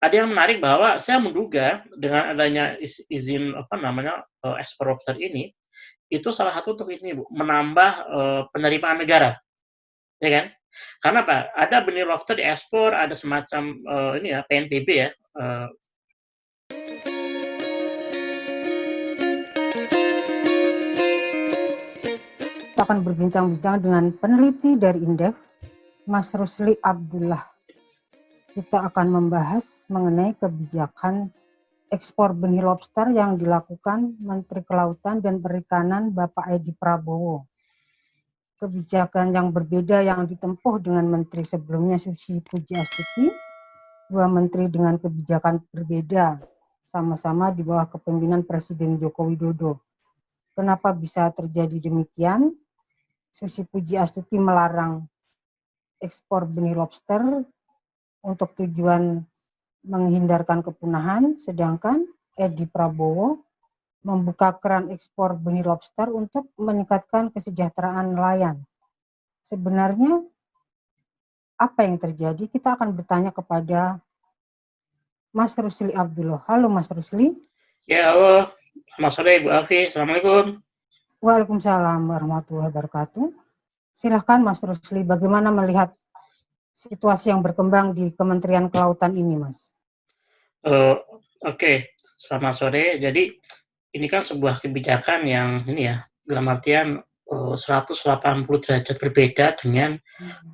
ada yang menarik bahwa saya menduga dengan adanya izin ekspor lobster ini, itu salah satu untuk ini Bu, menambah penerimaan negara, ya kan? Karena apa? Ada benih lobster diekspor, ada semacam PNBB ya. Kita akan berbincang-bincang dengan peneliti dari Indef, Mas Rusli Abdullah. Kita akan membahas mengenai kebijakan ekspor benih lobster yang dilakukan Menteri Kelautan dan Perikanan Bapak Edi Prabowo. Kebijakan yang berbeda yang ditempuh dengan Menteri sebelumnya Susi Pujiastuti, dua menteri dengan kebijakan berbeda, sama-sama di bawah kepemimpinan Presiden Joko Widodo. Kenapa bisa terjadi demikian? Susi Pujiastuti melarang ekspor benih lobster untuk tujuan menghindarkan kepunahan, sedangkan Edi Prabowo membuka keran ekspor benih lobster untuk meningkatkan kesejahteraan nelayan. Sebenarnya apa yang terjadi? Kita akan bertanya kepada Mas Rusli Abdullah. Halo Mas Rusli. Ya, halo. Selamat sore Bu Alfi. Assalamualaikum. Waalaikumsalam warahmatullahi wabarakatuh. Silahkan Mas Rusli, bagaimana melihat situasi yang berkembang di Kementerian Kelautan ini, Mas? Oke. Selamat sore. Jadi ini kan sebuah kebijakan yang dalam artian 180 derajat berbeda dengan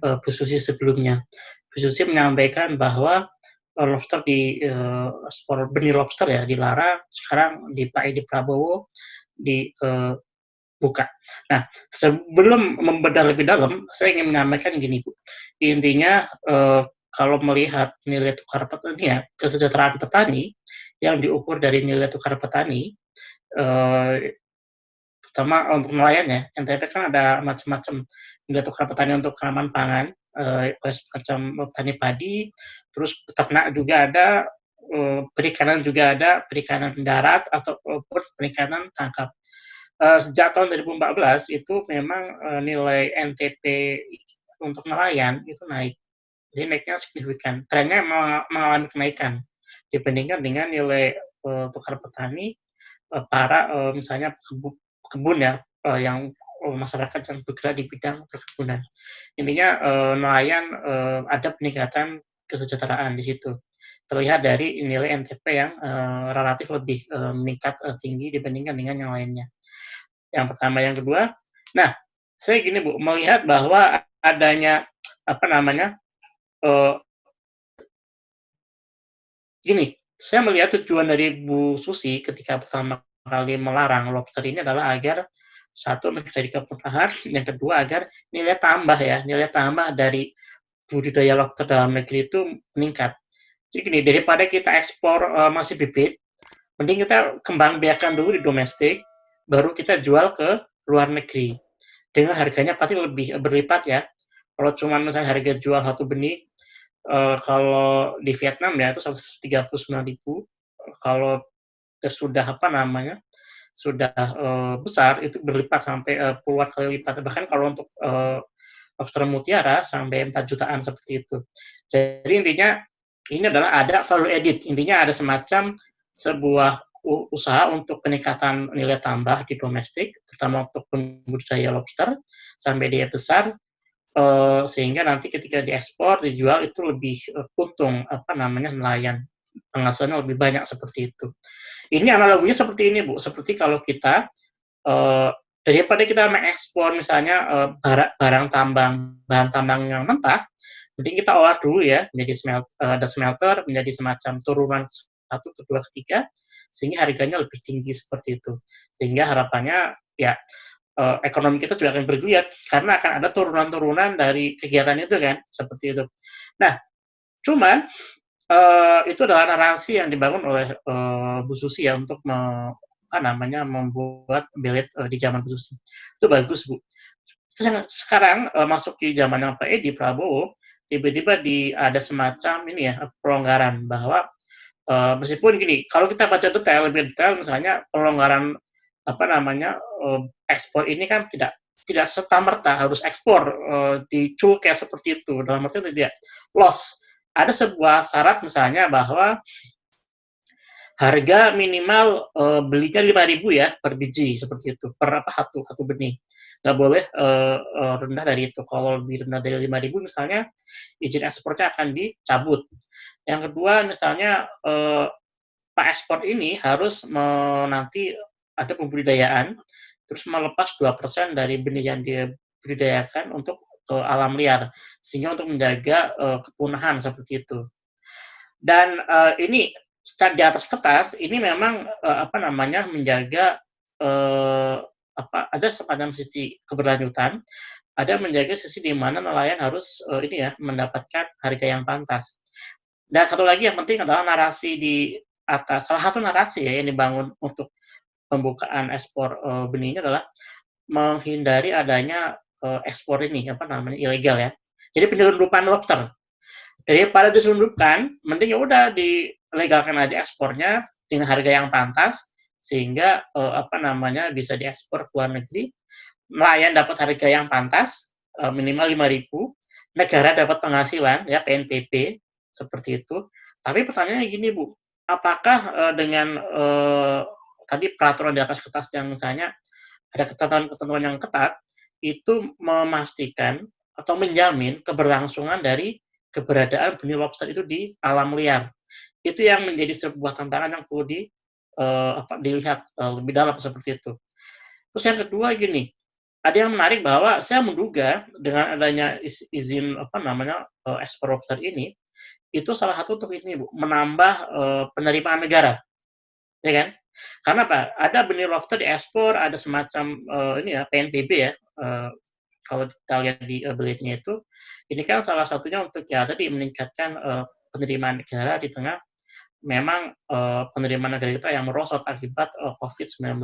Bu Susi sebelumnya. Bu Susi menyampaikan bahwa ekspor benih lobster ya dilarang, sekarang di Pak Edi Prabowo buka. Nah, sebelum membedah lebih dalam, saya ingin menyampaikan gini Bu. Intinya kalau melihat nilai tukar petani ya, kesejahteraan petani yang diukur dari nilai tukar petani, pertama untuk nelayan ya, NTP kan ada macam-macam nilai tukar petani untuk tanaman pangan, macam petani padi, terus peternak juga ada, perikanan juga ada, perikanan darat ataupun perikanan tangkap. Sejak tahun 2014 itu memang nilai NTP untuk nelayan itu naik. Jadi naiknya signifikan. Trennya mengalami kenaikan dibandingkan dengan nilai tukar petani para misalnya kebun ya yang masyarakat yang bergerak di bidang perkebunan. Intinya nelayan ada peningkatan kesejahteraan di situ. Terlihat dari nilai NTP yang relatif lebih meningkat tinggi dibandingkan dengan yang lainnya. Yang pertama, yang kedua, nah saya gini Bu, melihat bahwa adanya gini, saya melihat tujuan dari Bu Susi ketika pertama kali melarang lobster ini adalah agar satu menghindari kepunahan, yang kedua agar nilai tambah dari budidaya lobster dalam negeri itu meningkat. Jadi gini, daripada kita ekspor masih bibit, mending kita kembang biakan dulu di domestik, baru kita jual ke luar negeri. Dengan harganya pasti lebih berlipat ya. Kalau cuma misalnya harga jual satu benih, kalau di Vietnam ya itu 139.000. Kalau sudah sudah besar itu berlipat sampai puluhan kali lipat. Bahkan kalau untuk lobster mutiara sampai 4 jutaan seperti itu. Jadi intinya ini adalah ada value added. Intinya ada semacam sebuah usaha untuk peningkatan nilai tambah di domestik, terutama untuk budidaya lobster sampai dia besar, sehingga nanti ketika diekspor dijual itu lebih untung nelayan, penghasilannya lebih banyak seperti itu. Ini analoginya seperti ini Bu, seperti kalau kita daripada kita mengekspor misalnya bahan tambang yang mentah, mending kita olah dulu ya menjadi smelter menjadi semacam turunan 1, 2, 3, sehingga harganya lebih tinggi seperti itu. Sehingga harapannya ya ekonomi kita juga akan bergeliat karena akan ada turunan-turunan dari kegiatan itu kan, seperti itu. Nah, cuman itu adalah narasi yang dibangun oleh Bu Susi ya untuk membuat belit di zaman Bu Susi. Itu bagus Bu. Sekarang masuk di zaman Pak Edi Prabowo, tiba-tiba ada semacam pelonggaran bahwa meskipun gini, kalau kita baca lebih detail, misalnya pelonggaran ekspor ini kan tidak serta-merta harus ekspor di cukai seperti itu. Dalam arti tidak loss. ada sebuah syarat misalnya bahwa harga minimal belinya 5.000 ya per biji seperti itu, per satu benih. Nggak boleh rendah dari itu. Kalau lebih rendah dari 5.000 misalnya izin ekspornya akan dicabut. Yang kedua misalnya Pak ekspor ini harus nanti ada pembudidayaan terus melepas 2% dari benih yang dia budidayakan untuk ke alam liar sehingga untuk menjaga kepunahan seperti itu. Dan ini secara di atas kertas ini memang menjaga ada sepanjang sisi keberlanjutan, ada menjaga sisi di mana nelayan harus mendapatkan harga yang pantas. Dan satu lagi yang penting adalah narasi di atas, salah satu narasi ya yang dibangun untuk pembukaan ekspor benih ini adalah menghindari adanya ekspor ini ilegal ya. Jadi penyelundupan lobster. Daripada diselundupkan, mending ya udah dilegalkan aja ekspornya dengan harga yang pantas sehingga bisa diekspor ke luar negeri. Nelayan dapat harga yang pantas minimal 5.000, negara dapat penghasilan ya PNBP seperti itu. Tapi pertanyaannya gini Bu, apakah dengan tadi peraturan di atas kertas yang misalnya ada ketentuan-ketentuan yang ketat itu memastikan atau menjamin keberlangsungan dari keberadaan benih lobster itu di alam liar. Itu yang menjadi sebuah tantangan yang perlu dilihat lebih dalam seperti itu. Terus yang kedua gini, ada yang menarik bahwa saya menduga dengan adanya izin ekspor lobster ini, itu salah satu untuk ini Bu, menambah penerimaan negara, ya kan? Karena apa? Ada benih lobster diekspor, ada semacam PNBP ya. Kalau kita lihat di berita itu, ini kan salah satunya untuk ya tadi meningkatkan penerimaan negara di tengah memang penerimaan negara kita yang merosot akibat COVID-19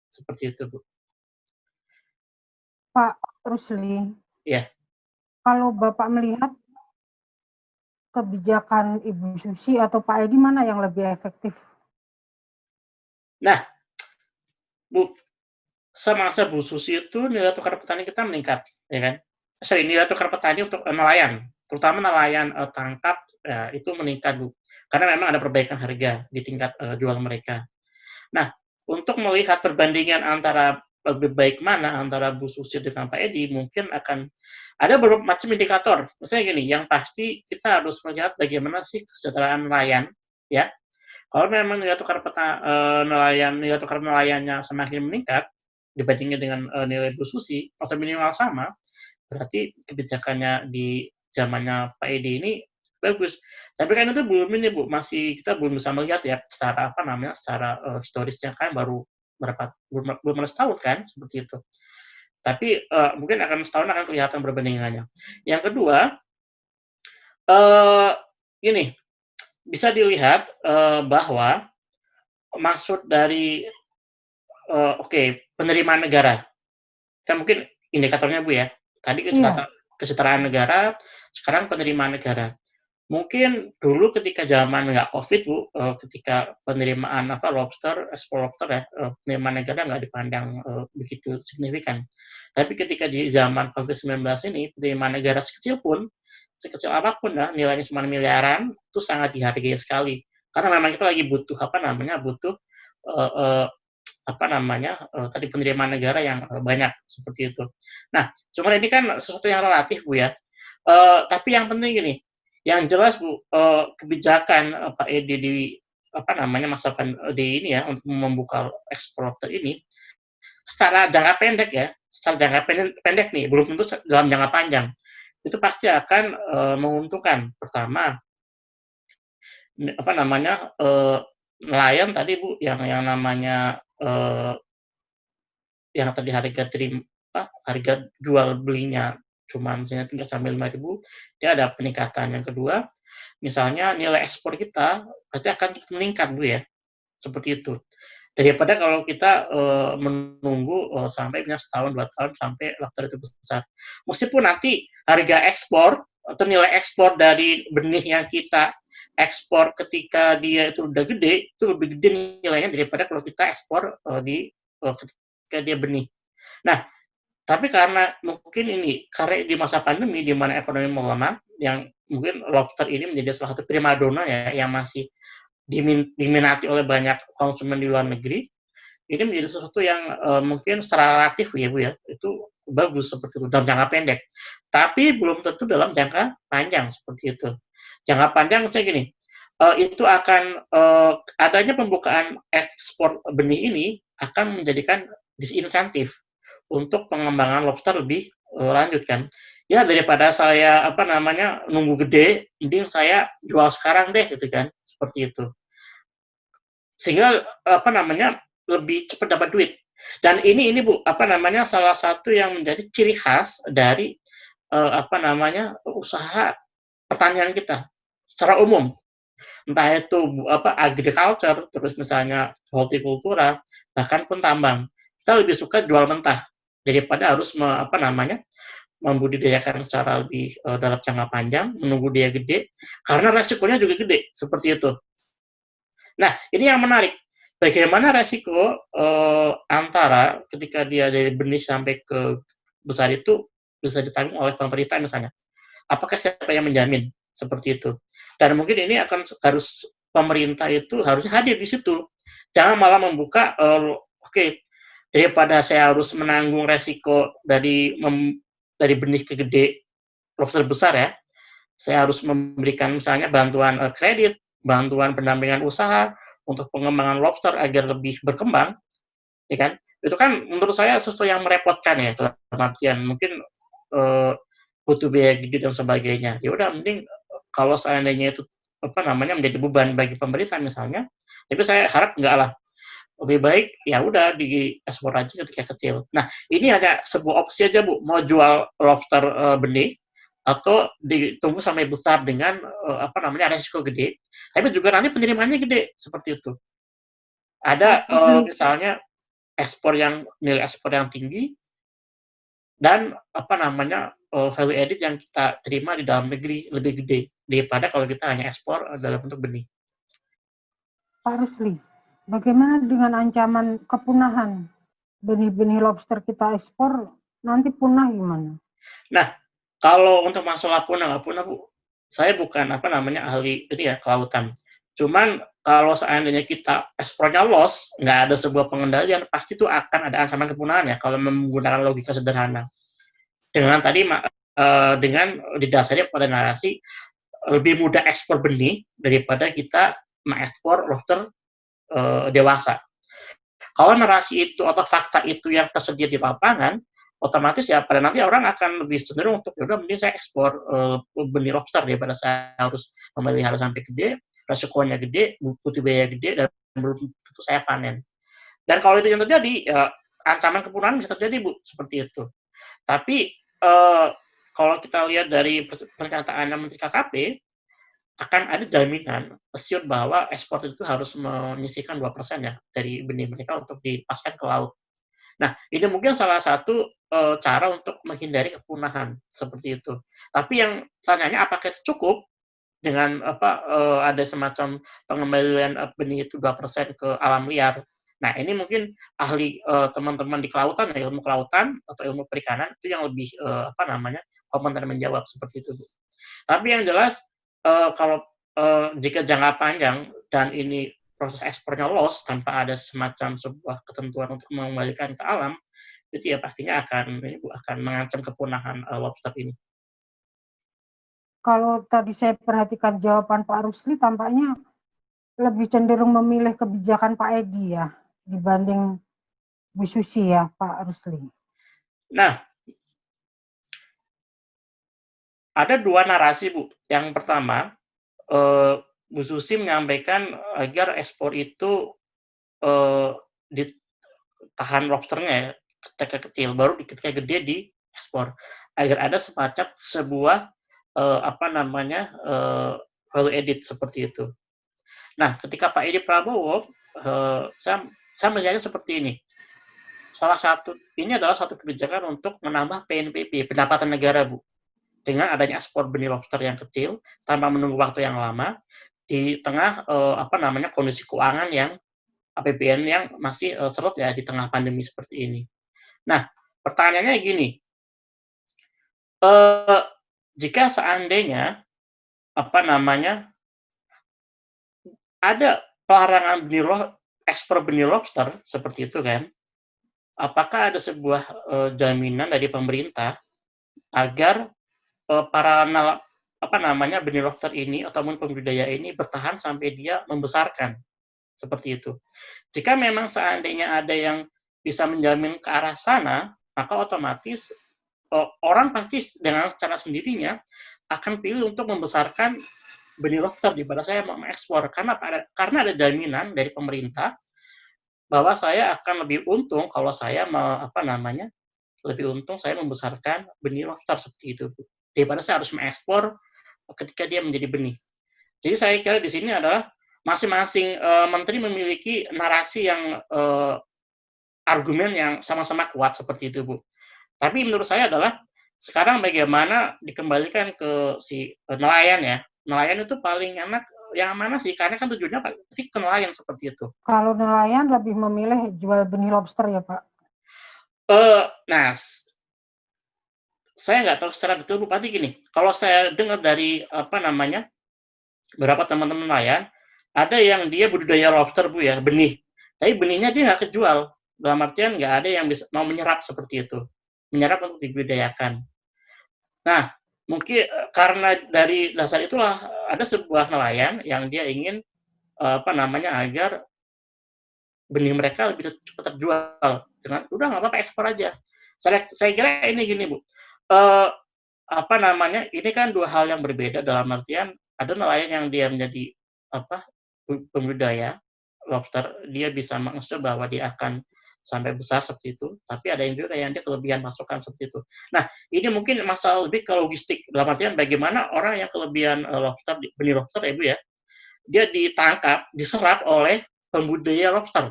seperti itu, Bu. Pak Rusli, Ya. Kalau Bapak melihat kebijakan Ibu Susi atau Pak Edi mana yang lebih efektif? Nah, Bu, semasa Bu Susi itu nilai tukar petani kita meningkat, ya kan? Nilai tukar petani untuk nelayan, terutama nelayan tangkap itu meningkat, Bu. Karena memang ada perbaikan harga di tingkat jual mereka. Nah, untuk melihat perbandingan antara lebih baik mana antara Bu Susi dengan Pak Edi, mungkin akan ada beberapa macam indikator. Misalnya gini, yang pasti kita harus melihat bagaimana sih kesejahteraan nelayan, ya. Kalau memang nilai tukar nelayannya semakin meningkat dibandingkan dengan nilai Bu Susi atau minimal sama, berarti kebijakannya di zamannya Pak Edi ini bagus. Tapi kan itu belum ini Bu, kita belum bisa melihat ya secara secara historisnya kan baru belum ada setahun kan seperti itu. Tapi mungkin akan setahun akan kelihatan perbandingannya. Yang kedua, ini bisa dilihat bahwa maksud dari penerimaan negara kan mungkin indikatornya Bu ya. Tadi kesejahteraan negara, sekarang penerimaan negara. Mungkin dulu ketika zaman nggak COVID, Bu, ketika penerimaan ekspor lobster ya, penerimaan negara nggak dipandang begitu signifikan. Tapi ketika di zaman COVID-19 ini, penerimaan negara sekecil apapun ya, nilainya cuma miliaran, itu sangat dihargai sekali. Karena memang kita lagi butuh tadi penerimaan negara yang banyak seperti itu. Nah, cuma ini kan sesuatu yang relatif Bu ya. Tapi yang penting gini, yang jelas Bu, kebijakan Pak Edi di masa pandemi ini ya untuk membuka ekspor lobster ini secara jangka pendek nih, belum tentu dalam jangka panjang. Itu pasti akan menguntungkan. Pertama, nelayan tadi Bu yang namanya yang tadi harga jual belinya cuma misalnya 3 sampai 5.000, dia ada peningkatan. Yang kedua, misalnya nilai ekspor kita berarti akan meningkat Bu ya. Seperti itu. Daripada kalau kita menunggu sampai setahun 2 tahun sampai lobster itu besar. Meskipun nanti harga ekspor atau nilai ekspor dari benih yang kita ekspor ketika dia itu udah gede, itu lebih gede nilainya daripada kalau kita ekspor ketika dia benih. Nah, tapi karena mungkin karena di masa pandemi di mana ekonomi melemah, yang mungkin lobster ini menjadi salah satu primadona ya yang masih diminati oleh banyak konsumen di luar negeri. Ini menjadi sesuatu yang mungkin secara relatif ya Bu ya, itu bagus seperti itu dalam jangka pendek. Tapi belum tentu dalam jangka panjang seperti itu. Jangka panjang saya gini, itu akan adanya pembukaan ekspor benih ini akan menjadikan disinsentif untuk pengembangan lobster lebih lanjut kan. Ya daripada saya nunggu gede, mending saya jual sekarang deh gitu kan, seperti itu. Sehingga lebih cepat dapat duit. Dan ini Bu, salah satu yang menjadi ciri khas dari usaha pertanian kita secara umum. Entah itu agriculture, terus misalnya hortikultura, bahkan pun tambang. Kita lebih suka jual mentah daripada harus membudidayakan secara lebih dalam jangka panjang, menunggu dia gede, karena resikonya juga gede, seperti itu. Nah, ini yang menarik. Bagaimana resiko antara ketika dia dari benih sampai ke besar itu bisa ditanggung oleh pemerintah misalnya. Apakah siapa yang menjamin seperti itu? Dan mungkin ini harus pemerintah itu harusnya hadir di situ. Jangan malah membuka, daripada saya harus menanggung resiko dari benih ke gede, lobster besar ya, saya harus memberikan misalnya bantuan kredit, bantuan pendampingan usaha untuk pengembangan lobster agar lebih berkembang, ya kan? Itu kan menurut saya sesuatu yang merepotkan ya, dalam artian mungkin butuh biaya gede dan sebagainya. Ya udah, mending kalau seandainya itu menjadi beban bagi pemerintah misalnya, tapi saya harap enggak lah. Lebih baik ya udah diekspor aja ketika kecil. Nah, ini hanya sebuah opsi aja Bu, mau jual lobster benih atau ditunggu sampai besar dengan resiko gede, tapi juga nanti penerimaannya gede seperti itu. Ada misalnya nilai ekspor yang tinggi dan value added yang kita terima di dalam negeri lebih gede daripada kalau kita hanya ekspor dalam bentuk benih. Pak Rusli, bagaimana dengan ancaman kepunahan? Benih-benih lobster kita ekspor nanti punah gimana? Nah, kalau untuk masalah punah Bu, saya bukan ahli ini ya kelautan. Cuman kalau seandainya kita ekspornya loss, nggak ada sebuah pengendalian, pasti itu akan ada ancaman kepunahan ya kalau menggunakan logika sederhana. Dengan tadi dengan didasari pada narasi lebih mudah ekspor benih daripada kita mengekspor lobster dewasa. Kalau narasi itu atau fakta itu yang tersedia di lapangan, otomatis ya pada nanti orang akan lebih cenderung untuk ya udah mending saya ekspor benih lobster daripada saya harus memelihara sampai gede, resikonya gede, butuh biaya gede, dan belum tentu saya panen. Dan kalau itu yang terjadi, ya ancaman kepunahan bisa terjadi Bu, seperti itu. Tapi kalau kita lihat dari pernyataan Menteri KKP, akan ada jaminan assured bahwa ekspor itu harus menyisihkan 2% ya dari benih mereka untuk dilepaskan ke laut. Nah, ini mungkin salah satu cara untuk menghindari kepunahan seperti itu. Tapi yang tanyanya apakah itu cukup dengan ada semacam pengembalian benih itu 2% ke alam liar. Nah, ini mungkin ahli teman-teman di kelautan, ilmu kelautan atau ilmu perikanan itu yang lebih kompeten menjawab seperti itu, Bu. Tapi yang jelas kalau jika jangka panjang dan ini proses ekspornya loss tanpa ada semacam sebuah ketentuan untuk mengembalikan ke alam, itu ya pastinya akan mengancam kepunahan lobster ini. Kalau tadi saya perhatikan jawaban Pak Rusli, tampaknya lebih cenderung memilih kebijakan Pak Edi ya dibanding Bu Susi ya, Pak Rusli. Nah, ada dua narasi Bu. Yang pertama, Bu Susi menyampaikan agar ekspor itu ditahan lobsternya ya, ketika kecil, baru ketika gede diekspor. Agar ada semacam sebuah value added seperti itu. Nah, ketika Pak Edi Prabowo, saya melihatnya seperti ini. Ini adalah satu kebijakan untuk menambah PNBP, pendapatan negara Bu. Dengan adanya ekspor benih lobster yang kecil tanpa menunggu waktu yang lama di tengah kondisi keuangan yang APBN yang masih seret ya di tengah pandemi seperti ini. Nah, pertanyaannya gini, jika seandainya apa namanya, ada pelarangan ekspor benih lobster seperti itu kan. Apakah ada sebuah jaminan dari pemerintah agar para apa namanya, benih lobster ini ataupun pembudidaya ini bertahan sampai dia membesarkan, seperti itu. Jika memang seandainya ada yang bisa menjamin ke arah sana, maka otomatis orang pasti dengan secara sendirinya akan pilih untuk membesarkan benih lobster daripada saya mau mengekspor. Karena ada jaminan dari pemerintah bahwa saya akan lebih untung kalau saya apa namanya, lebih untung saya membesarkan benih lobster seperti itu, daripada saya harus mengekspor ketika dia menjadi benih. Jadi saya kira di sini adalah masing-masing menteri memiliki narasi yang argumen yang sama-sama kuat seperti itu, Bu. Tapi menurut saya adalah sekarang bagaimana dikembalikan ke si nelayan ya. Nelayan itu paling enak yang mana sih? Karena kan tujuannya pasti ke nelayan seperti itu. Kalau nelayan lebih memilih jual benih lobster ya, Pak? Nah, saya nggak tahu secara detail, Bu. Pasti gini, kalau saya dengar dari apa namanya, beberapa teman-teman nelayan, ada yang dia budidaya lobster, Bu, ya, benih. Tapi benihnya dia nggak kejual. Dalam artian nggak ada yang bisa mau menyerap seperti itu. Menyerap untuk dibudidayakan. Nah, mungkin karena dari dasar itulah ada sebuah nelayan yang dia ingin apa namanya, agar benih mereka lebih cepat terjual dengan udah nggak apa-apa ekspor aja. Saya kira ini gini, Bu, apa namanya, ini kan dua hal yang berbeda dalam artian ada nelayan yang dia menjadi apa, pembudidaya lobster, dia bisa mengassure bahwa dia akan sampai besar seperti itu, tapi ada yang juga yang dia kelebihan pasokan seperti itu. Nah, ini mungkin masalah lebih ke logistik, dalam artian bagaimana orang yang kelebihan lobster, benih lobster ya Bu ya, dia ditangkap, diserap oleh pembudidaya lobster,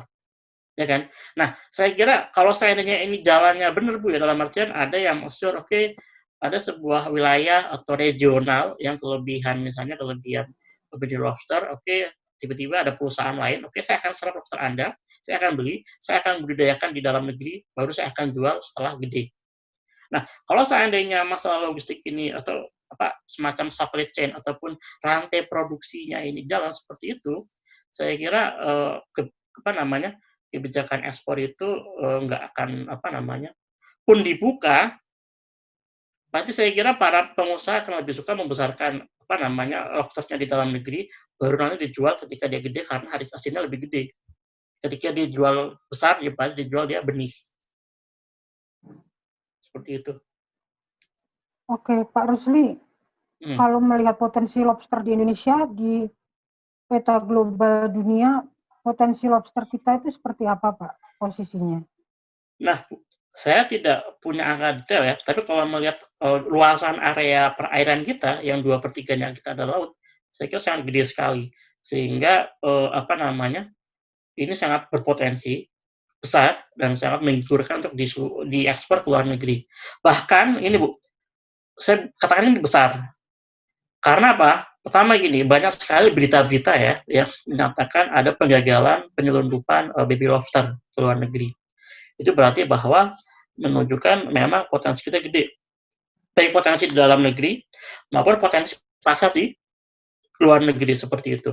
ya kan? Nah, saya kira kalau seandainya ini jalannya benar Bu ya, dalam artian ada yang maksud oke, ada sebuah wilayah atau regional yang kelebihan, misalnya kelebihan benih lobster, oke, tiba-tiba ada perusahaan lain, oke, saya akan serap lobster Anda, saya akan beli, saya akan budidayakan di dalam negeri, baru saya akan jual setelah gede. Nah, kalau seandainya masalah logistik ini atau apa semacam supply chain ataupun rantai produksinya ini jalan seperti itu, saya kira apa namanya, kebijakan ekspor itu nggak akan apa namanya, pun dibuka, berarti saya kira para pengusaha akan lebih suka membesarkan apa namanya, lobsternya di dalam negeri, baru nanti dijual ketika dia gede karena hasilnya lebih gede. Ketika dia jual besar, ya pasti dijual dia benih. Seperti itu. Oke, Pak Rusli, kalau melihat potensi lobster di Indonesia di peta global dunia, potensi lobster kita itu seperti apa, Pak, posisinya? Nah, saya tidak punya angka detail ya, tapi kalau melihat luasan area perairan kita yang 2/3-nya kita adalah laut, saya kira sangat gede sekali. Sehingga apa namanya, ini sangat berpotensi besar dan sangat menggiurkan untuk diekspor ke luar negeri. Bahkan ini Bu, saya katakan ini besar. Karena apa? Pertama gini, banyak sekali berita-berita ya yang menyatakan ada penggagalan penyelundupan baby lobster ke luar negeri. Itu berarti bahwa menunjukkan memang potensi kita gede. Baik potensi di dalam negeri maupun potensi pasar di luar negeri seperti itu.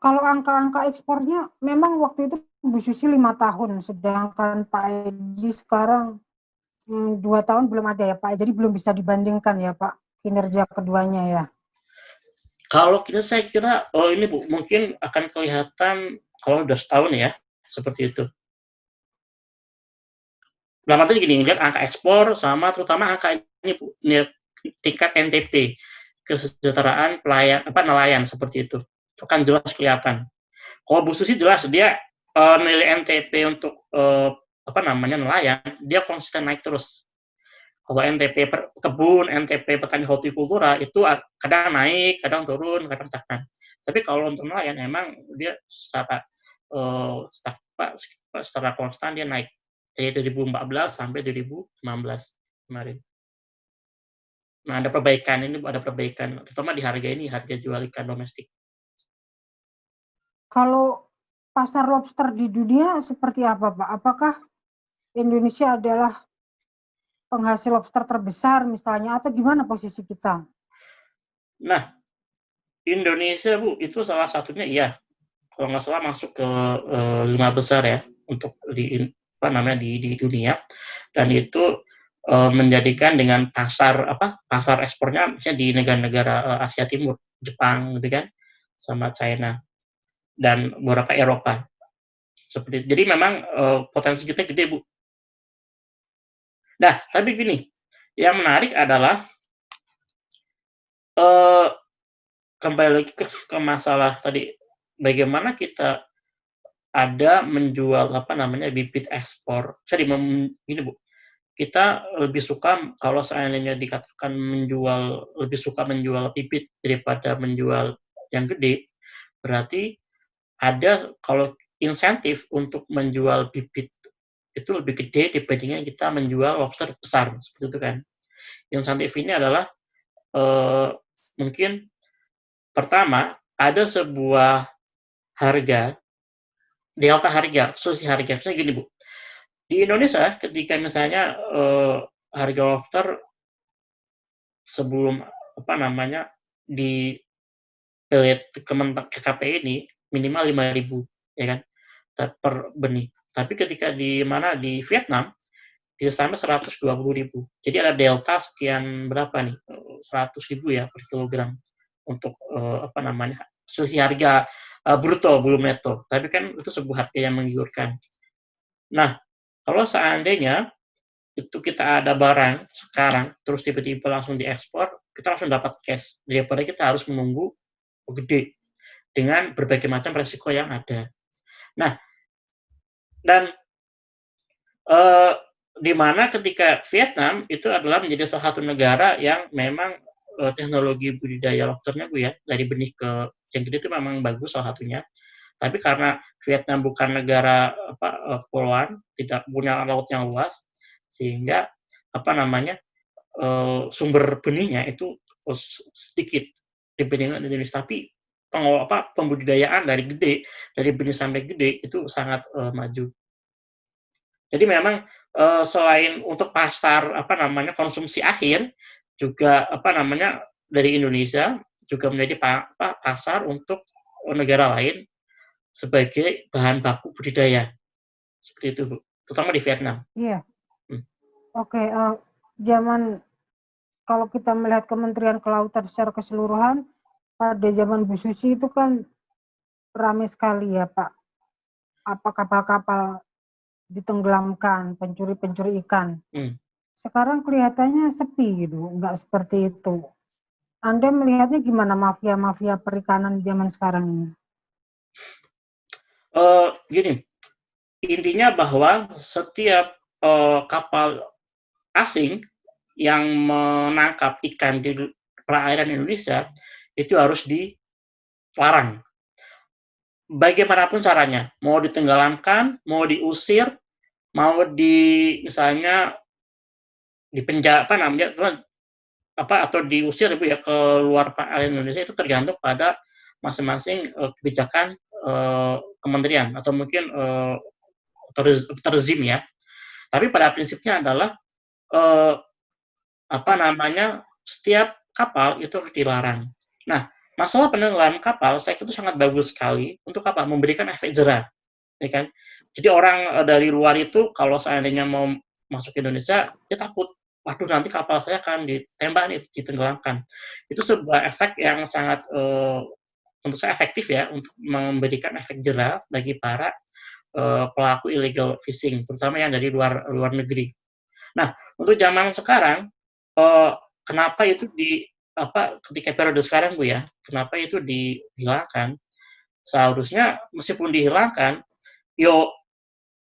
Kalau angka-angka ekspornya memang waktu itu Bu Susi 5 tahun, sedangkan Pak Edi sekarang 2 tahun belum ada ya Pak, jadi belum bisa dibandingkan ya Pak, kinerja keduanya ya. Kalau kita saya kira, ini Bu, mungkin akan kelihatan kalau udah setahun ya, seperti itu. Dalam arti gini, lihat angka ekspor sama terutama angka ini Bu, tingkat NTP, kesejahteraan nelayan seperti itu. Itu kan jelas kelihatan. Kalau Bu Susi jelas dia nilai NTP untuk apa namanya nelayan, dia konsisten naik terus. Kalau NTP kebun, NTP petani hortikultura itu kadang naik, kadang turun, kadang stagnan. Tapi kalau untuk nelayan emang dia secara konstan dia naik dari 2014 sampai 2019 kemarin. Nah, ada perbaikan, terutama di harga jual ikan domestik. Kalau pasar lobster di dunia seperti apa Pak? Apakah Indonesia adalah penghasil lobster terbesar misalnya, atau gimana posisi kita? Nah, Indonesia Bu itu salah satunya iya, kalau nggak salah masuk ke 5 besar ya untuk di dunia, dan itu menjadikan dengan pasar ekspornya misalnya di negara-negara Asia Timur, Jepang gitu kan, sama China dan beberapa Eropa. Jadi memang potensi kita gede Bu. Nah, tapi gini, yang menarik adalah eh, kembali lagi ke masalah tadi, bagaimana kita ada menjual bibit ekspor. Gini Bu, kita lebih suka kalau seandainya dikatakan lebih suka menjual bibit daripada menjual yang gede, berarti ada kalau insentif untuk menjual bibit itu lebih gede dibandingkan kita menjual lobster besar, seperti itu kan. Insentif ini adalah mungkin pertama ada sebuah harga, delta harga, selisih harga. Misalnya gini Bu, di Indonesia ketika misalnya harga lobster sebelum di pelet KKP ini minimal 5.000 ya kan per benih. Tapi ketika di Vietnam bisa sampai 120.000. Jadi ada delta sekian berapa nih? 100.000 ya per kilogram untuk selisih harga bruto belum neto. Tapi kan itu sebuah harga yang menggiurkan. Nah, kalau seandainya itu kita ada barang sekarang terus tiba-tiba langsung diekspor, kita langsung dapat cash daripada kita harus menunggu gede dengan berbagai macam resiko yang ada. Nah, dan di mana ketika Vietnam itu adalah menjadi salah satu negara yang memang teknologi budidaya lobsternya Bu ya, dari benih ke yang gede itu memang bagus salah satunya. Tapi karena Vietnam bukan negara kepulauan, tidak punya laut yang luas, sehingga sumber benihnya itu sedikit dibandingkan Indonesia. Tapi pembudidayaan dari benih sampai gede itu sangat maju. Jadi memang selain untuk pasar konsumsi akhir juga dari Indonesia juga menjadi pasar untuk negara lain sebagai bahan baku budidaya. Seperti itu Bu, terutama di Vietnam. Iya. Oke, kalau kita melihat Kementerian Kelautan secara keseluruhan, pada zaman Bu Susi itu kan ramai sekali ya Pak, kapal-kapal ditenggelamkan, pencuri ikan. Sekarang kelihatannya sepi gitu, nggak seperti itu. Anda melihatnya gimana mafia-mafia perikanan zaman sekarang ini? Gini, intinya bahwa setiap kapal asing yang menangkap ikan di perairan Indonesia itu harus dilarang. Bagaimanapun caranya, mau ditenggelamkan, mau diusir, mau misalnya dipenjara atau diusir Bu ya ke luar perairan Indonesia, itu tergantung pada masing-masing kebijakan kementerian atau mungkin rezim ya. Tapi pada prinsipnya adalah setiap kapal itu harus dilarang. Nah, masalah penenggelaman kapal saya kira itu sangat bagus sekali untuk memberikan efek jerah, ya kan? Jadi orang dari luar itu kalau seandainya mau masuk ke Indonesia, dia takut, waduh nanti kapal saya akan ditembak nih, ditenggelamkan. Itu sebuah efek yang sangat tentu saja efektif ya untuk memberikan efek jerah bagi para pelaku illegal fishing, terutama yang dari luar negeri. Nah, untuk zaman sekarang, kenapa itu ketika periode sekarang Bu ya, kenapa itu dihilangkan? Seharusnya meskipun dihilangkan,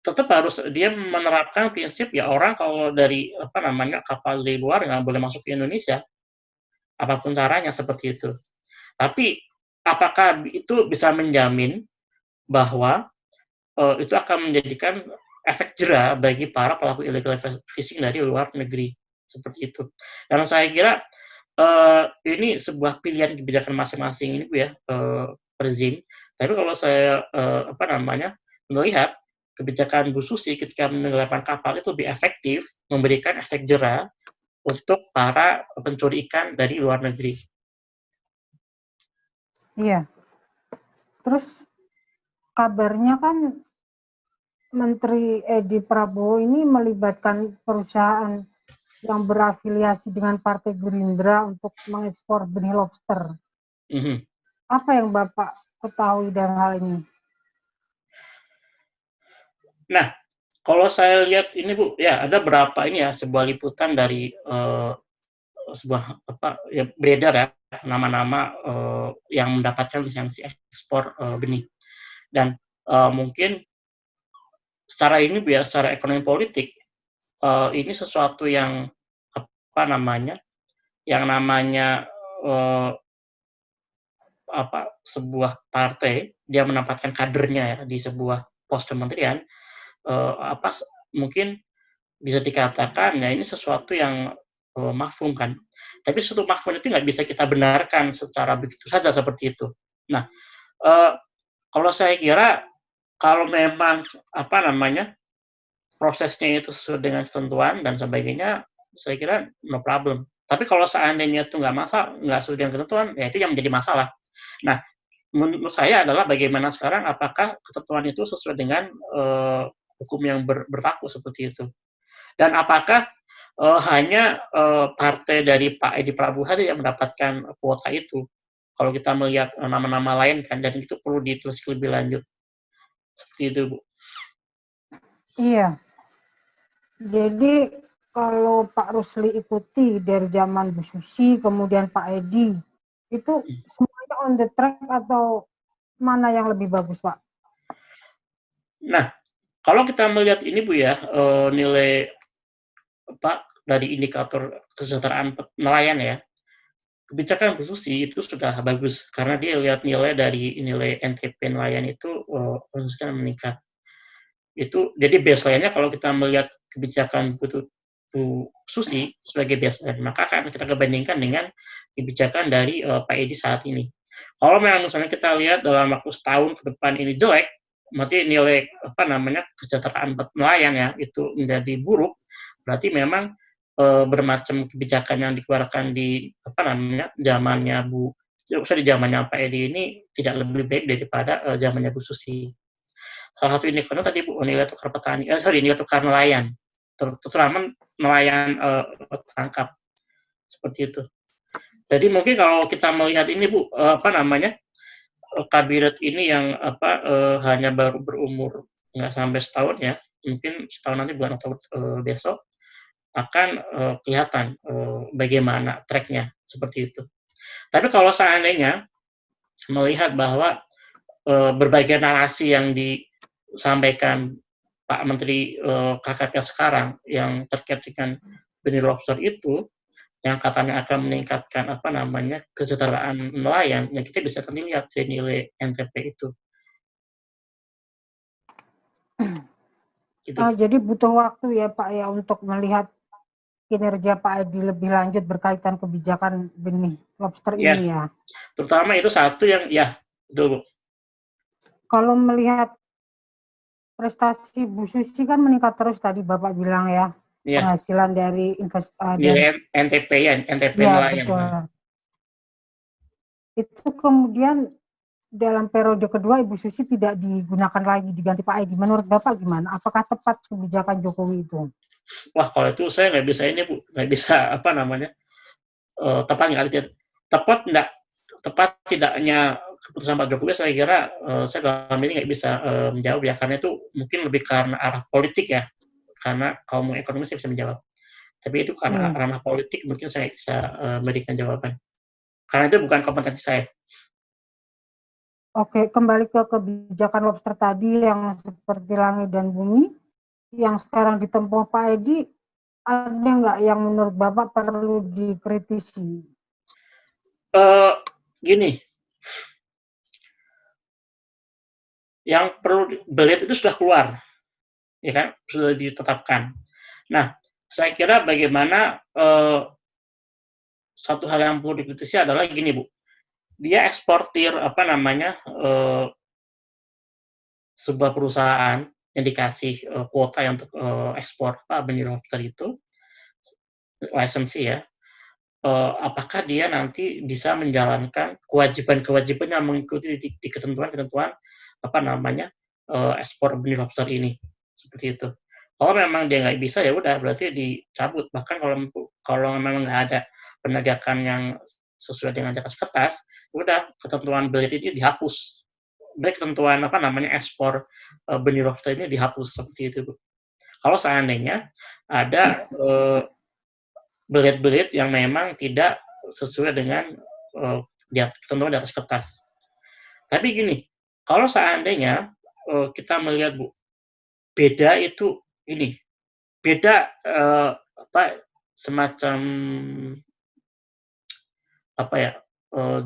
tetap harus dia menerapkan prinsip ya orang kalau dari kapal dari luar nggak boleh masuk ke Indonesia, apapun caranya seperti itu. Tapi apakah itu bisa menjamin bahwa itu akan menjadikan efek jerah bagi para pelaku illegal fishing dari luar negeri seperti itu. Dan saya kira ini sebuah pilihan kebijakan masing-masing ini Bu ya, rezim. Tapi kalau saya melihat kebijakan Bu Susi ketika menenggelamkan kapal itu lebih efektif memberikan efek jera untuk para pencuri ikan dari luar negeri. Iya. Terus kabarnya kan Menteri Edi Prabowo ini melibatkan perusahaan yang berafiliasi dengan Partai Gerindra untuk mengekspor benih lobster. Apa yang Bapak ketahui dari hal ini? Nah, kalau saya lihat ini Bu, ya ada berapa ini ya sebuah liputan dari sebuah ya beredar ya nama-nama yang mendapatkan lisensi ekspor benih dan mungkin secara ini Bu ya, secara ekonomi politik ini sesuatu yang yang namanya sebuah partai dia menempatkan kadernya ya di sebuah pos kementerian mungkin bisa dikatakan ya ini sesuatu yang mafhum kan. Tapi sesuatu mafhum itu nggak bisa kita benarkan secara begitu saja seperti itu. Nah, kalau saya kira kalau memang prosesnya itu sesuai dengan ketentuan dan sebagainya, saya kira no problem. Tapi kalau seandainya itu nggak sesuai dengan ketentuan, ya itu yang menjadi masalah. Nah, menurut saya adalah bagaimana sekarang apakah ketentuan itu sesuai dengan hukum yang berlaku seperti itu. Dan apakah hanya partai dari Pak Edi Prabowo saja yang mendapatkan kuota itu. Kalau kita melihat nama-nama lain kan, dan itu perlu ditelusuri lebih lanjut. Seperti itu, Bu. Iya. Jadi kalau Pak Rusli ikuti dari zaman Bu Susi, kemudian Pak Edi, itu semuanya on the track atau mana yang lebih bagus, Pak? Nah, kalau kita melihat ini Bu ya, nilai dari indikator kesejahteraan nelayan ya, kebijakan Bu Susi itu sudah bagus karena dia lihat nilai dari nilai NTP nelayan itu konsisten meningkat. Itu jadi baseline-nya kalau kita melihat kebijakan Bu Susi sebagai baseline, maka akan kita bandingkan dengan kebijakan dari Pak Edi saat ini. Kalau memang misalnya kita lihat dalam waktu setahun ke depan ini jelek, berarti nilai kesejahteraan nelayan ya itu menjadi buruk, berarti memang bermacam kebijakan yang dikeluarkan di zamannya di zamannya Pak Edi ini tidak lebih baik daripada zamannya Bu Susi. Salah satu indikator tadi Bu, nilai tukar nilai tukar nelayan, terutama nelayan tangkap seperti itu. Jadi mungkin kalau kita melihat ini Bu, kabinet ini yang hanya baru berumur nggak sampai setahun ya, mungkin setahun nanti bulan Oktober besok akan kelihatan bagaimana track-nya seperti itu. Tapi kalau seandainya melihat bahwa berbagai narasi yang disampaikan Pak Menteri KKP sekarang yang terkait dengan benih lobster itu, yang katanya akan meningkatkan kesejahteraan nelayan, ya kita bisa nanti lihat dari nilai NTP itu. Gitu. Jadi butuh waktu ya Pak ya untuk melihat kinerja Pak Edi lebih lanjut berkaitan kebijakan benih lobster ini ya. Terutama itu satu yang betul Bu. Kalau melihat prestasi Bu Susi kan meningkat terus tadi Bapak bilang ya. Penghasilan dari nilai NTP NTP nelayan. Betul. Itu kemudian dalam periode kedua Ibu Susi tidak digunakan lagi, diganti Pak Edi. Menurut Bapak gimana? Apakah tepat kebijakan Jokowi itu? Wah, kalau itu saya nggak bisa ini Bu, nggak bisa tepat tidaknya keputusan Pak Jokowi, saya kira saya dalam ini nggak bisa menjawab ya, karena itu mungkin lebih karena arah politik ya, karena kalau mau ekonomi saya bisa menjawab. Tapi itu karena ranah politik mungkin saya bisa memberikan jawaban. Karena itu bukan kompetensi saya. Oke, kembali ke kebijakan lobster tadi yang seperti langit dan bumi, yang sekarang ditempuh Pak Edi, ada nggak yang menurut Bapak perlu dikritisi? Gini, yang perlu belit itu sudah keluar, ya kan, sudah ditetapkan. Nah, saya kira bagaimana satu hal yang perlu dikritisi adalah gini Bu, dia eksportir sebuah perusahaan yang dikasih kuota untuk ekspor benih lobster itu, lisensi ya, apakah dia nanti bisa menjalankan kewajiban-kewajiban yang mengikuti di ketentuan-ketentuan ekspor benih lobster ini, seperti itu. Kalau memang dia nggak bisa, ya udah berarti dicabut. Bahkan kalau memang nggak ada penegakan yang sesuai dengan di atas kertas, udah ketentuan belit ini dihapus. Baik ketentuan ekspor benih lobster ini dihapus, seperti itu, Bu. Kalau seandainya ada belit-belit yang memang tidak sesuai dengan ketentuan di atas kertas. Tapi gini, kalau seandainya kita melihat, Bu, beda itu ini, beda semacam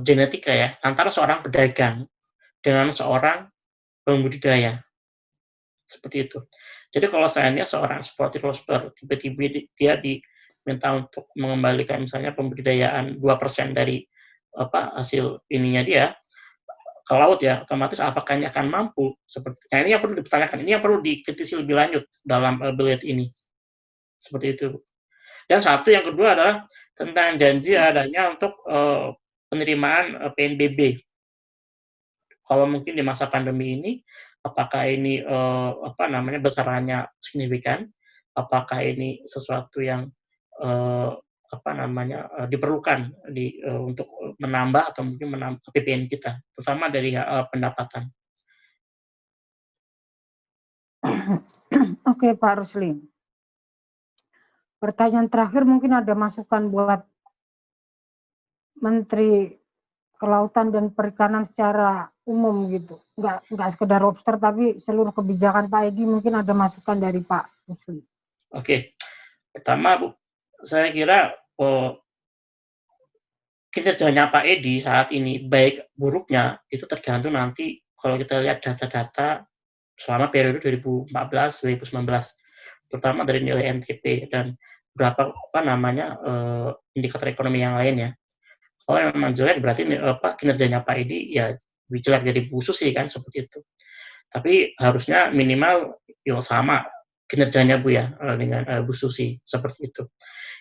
genetika ya antara seorang pedagang dengan seorang pembudidaya, seperti itu. Jadi kalau seandainya seorang eksportir lobster tiba-tiba dia diminta untuk mengembalikan misalnya pembudidayaan 2% dari hasil ininya dia ke laut ya, otomatis apakah ini akan mampu seperti. Nah, ini yang perlu dipertanyakan, ini yang perlu dikritisi lebih lanjut dalam belit ini, seperti itu. Dan satu yang kedua adalah tentang janji adanya untuk penerimaan PNBB. Kalau mungkin di masa pandemi ini, apakah ini besarannya signifikan? Apakah ini sesuatu yang diperlukan untuk menambah atau mungkin menambah APBN kita, terutama dari pendapatan. Oke, Pak Rusli. Pertanyaan terakhir mungkin ada masukan buat Menteri Kelautan dan Perikanan secara umum gitu. Nggak sekedar lobster, tapi seluruh kebijakan Pak Egy mungkin ada masukan dari Pak Rusli. Oke. Pertama, Bu, saya kira kinerjanya Pak Edi saat ini, baik buruknya, itu tergantung nanti kalau kita lihat data-data selama periode 2014-2019, terutama dari nilai NTP dan beberapa indikator ekonomi yang lainnya. Kalau memang jelek, berarti kinerjanya Pak Edi ya jelek jadi Bu Susi kan, seperti itu. Tapi harusnya minimal sama kinerjanya Bu ya dengan Bu Susi, seperti itu.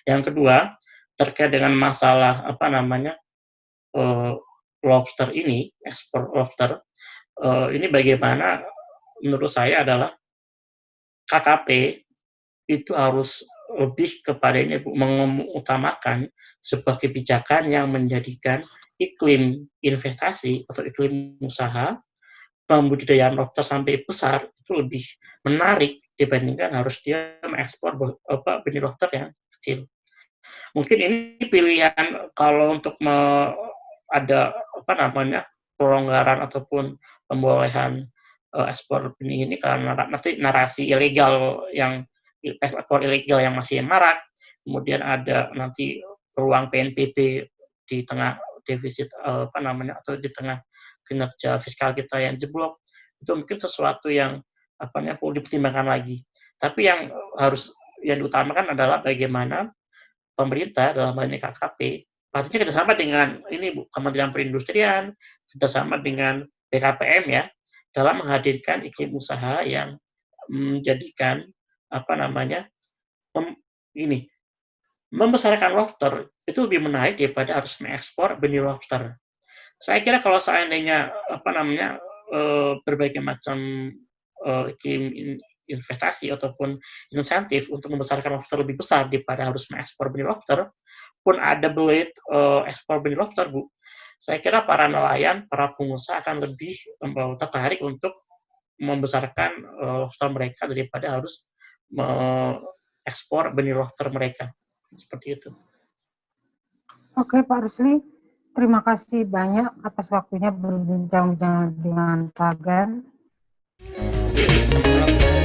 Yang kedua, terkait dengan masalah lobster ini, ekspor lobster, ini bagaimana menurut saya adalah KKP itu harus lebih kepada ini, mengutamakan sebuah kebijakan yang menjadikan iklim investasi atau iklim usaha pembudidayaan lobster sampai besar itu lebih menarik dibandingkan harus dia mengekspor benih lobster yang kecil. Mungkin ini pilihan kalau untuk ada pelonggaran ataupun pembolehan ekspor benih ini karena nanti narasi ilegal yang ekspor ilegal yang masih marak, kemudian ada nanti peluang PNBP di tengah defisit atau di tengah kinerja fiskal kita yang jeblok, itu mungkin sesuatu yang perlu dipertimbangkan lagi. Tapi yang diutamakan adalah bagaimana pemerintah dalam hal ini KKP pastinya kerjasama dengan ini Bu, Kementerian Perindustrian, kerjasama dengan BKPM ya, dalam menghadirkan iklim usaha yang menjadikan membesarkan lobster itu lebih menarik daripada harus mengekspor benih lobster. Saya kira kalau seandainya berbagai macam iklim investasi ataupun insentif untuk membesarkan lobster lebih besar daripada harus mengekspor benih lobster, pun ada belit ekspor benih lobster, Bu, saya kira para nelayan, para pengusaha akan lebih tertarik untuk membesarkan lobster mereka daripada harus mengekspor benih lobster mereka. Seperti itu. Oke, Pak Rusli. Terima kasih banyak atas waktunya berbincang dengan Tagan. Sama-sama.